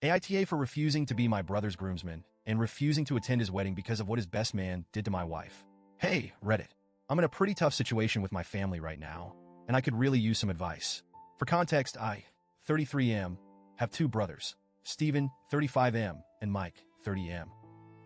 AITA for refusing to be my brother's groomsman and refusing to attend his wedding because of what his best man did to my wife. Hey, Reddit. I'm in a pretty tough situation with my family right now, and I could really use some advice. For context, I, 33M, have two brothers, Steven, 35M, and Mike, 30M.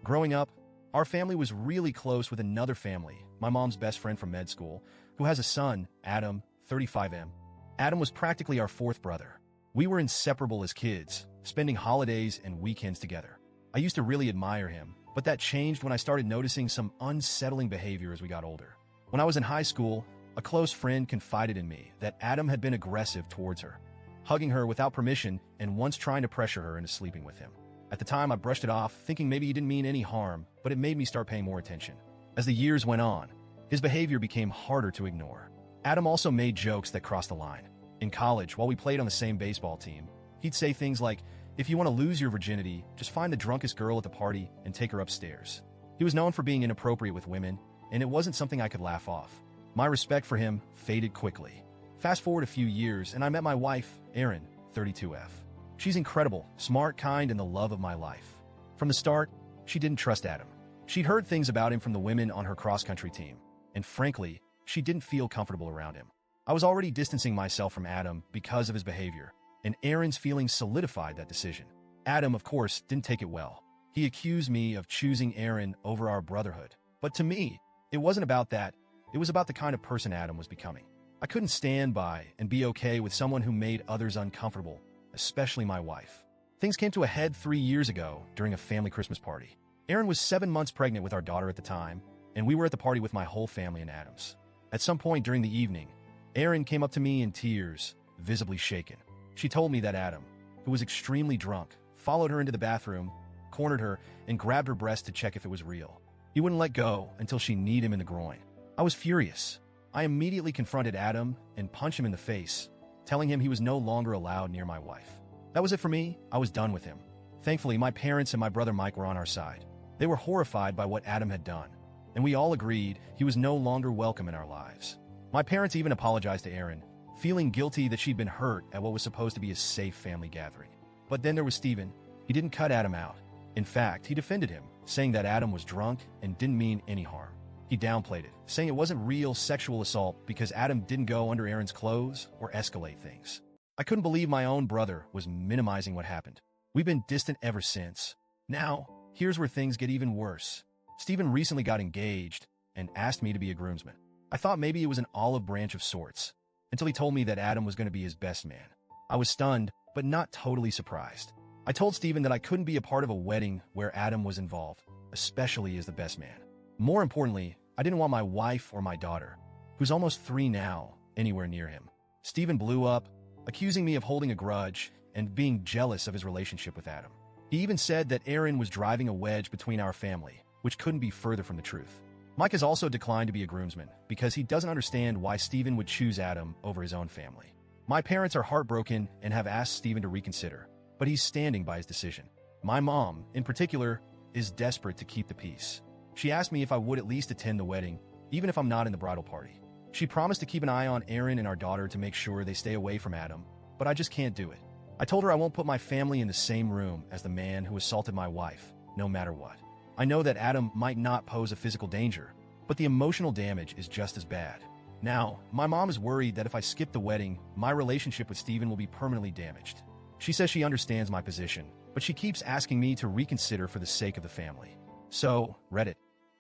Growing up, our family was really close with another family, my mom's best friend from med school, who has a son, Adam, 35M. Adam was practically our fourth brother. We were inseparable as kids, spending holidays and weekends together. I used to really admire him, but that changed when I started noticing some unsettling behavior as we got older. When I was in high school, a close friend confided in me that Adam had been aggressive towards her, hugging her without permission and once trying to pressure her into sleeping with him. At the time, I brushed it off, thinking maybe he didn't mean any harm, but it made me start paying more attention. As the years went on, his behavior became harder to ignore. Adam also made jokes that crossed the line. In college, while we played on the same baseball team, he'd say things like, "If you want to lose your virginity, just find the drunkest girl at the party and take her upstairs." He was known for being inappropriate with women, and it wasn't something I could laugh off. My respect for him faded quickly. Fast forward a few years, and I met my wife, Erin, 32F. She's incredible, smart, kind, and the love of my life. From the start, she didn't trust Adam. She'd heard things about him from the women on her cross-country team, and frankly, she didn't feel comfortable around him. I was already distancing myself from Adam because of his behavior, and Erin's feelings solidified that decision. Adam, of course, didn't take it well. He accused me of choosing Erin over our brotherhood. But to me, it wasn't about that. It was about the kind of person Adam was becoming. I couldn't stand by and be okay with someone who made others uncomfortable, especially my wife. Things came to a head 3 years ago during a family Christmas party. Erin was 7 months pregnant with our daughter at the time, and we were at the party with my whole family and Adam's. At some point during the evening, Erin came up to me in tears, visibly shaken. She told me that Adam, who was extremely drunk, followed her into the bathroom, cornered her, and grabbed her breast to check if it was real. He wouldn't let go until she kneed him in the groin. I was furious. I immediately confronted Adam and punched him in the face, telling him he was no longer allowed near my wife. That was it for me. I was done with him. Thankfully, my parents and my brother Mike were on our side. They were horrified by what Adam had done, and we all agreed he was no longer welcome in our lives. My parents even apologized to Erin, feeling guilty that she'd been hurt at what was supposed to be a safe family gathering. But then there was Steven. He didn't cut Adam out. In fact, he defended him, saying that Adam was drunk and didn't mean any harm. He downplayed it, saying it wasn't real sexual assault because Adam didn't go under Erin's clothes or escalate things. I couldn't believe my own brother was minimizing what happened. We've been distant ever since. Now, here's where things get even worse. Steven recently got engaged and asked me to be a groomsman. I thought maybe it was an olive branch of sorts, until he told me that Adam was going to be his best man. I was stunned, but not totally surprised. I told Steven that I couldn't be a part of a wedding where Adam was involved, especially as the best man. More importantly, I didn't want my wife or my daughter, who's almost 3 now, anywhere near him. Steven blew up, accusing me of holding a grudge and being jealous of his relationship with Adam. He even said that Erin was driving a wedge between our family, which couldn't be further from the truth. Mike has also declined to be a groomsman because he doesn't understand why Steven would choose Adam over his own family. My parents are heartbroken and have asked Steven to reconsider, but he's standing by his decision. My mom, in particular, is desperate to keep the peace. She asked me if I would at least attend the wedding, even if I'm not in the bridal party. She promised to keep an eye on Erin and our daughter to make sure they stay away from Adam, but I just can't do it. I told her I won't put my family in the same room as the man who assaulted my wife, no matter what. I know that Adam might not pose a physical danger, but the emotional damage is just as bad. Now, my mom is worried that if I skip the wedding, my relationship with Steven will be permanently damaged. She says she understands my position, but she keeps asking me to reconsider for the sake of the family. So, Reddit,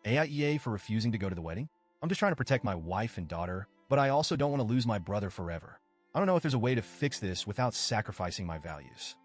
AIEA for refusing to go to the wedding? I'm just trying to protect my wife and daughter, but I also don't want to lose my brother forever. I don't know if there's a way to fix this without sacrificing my values.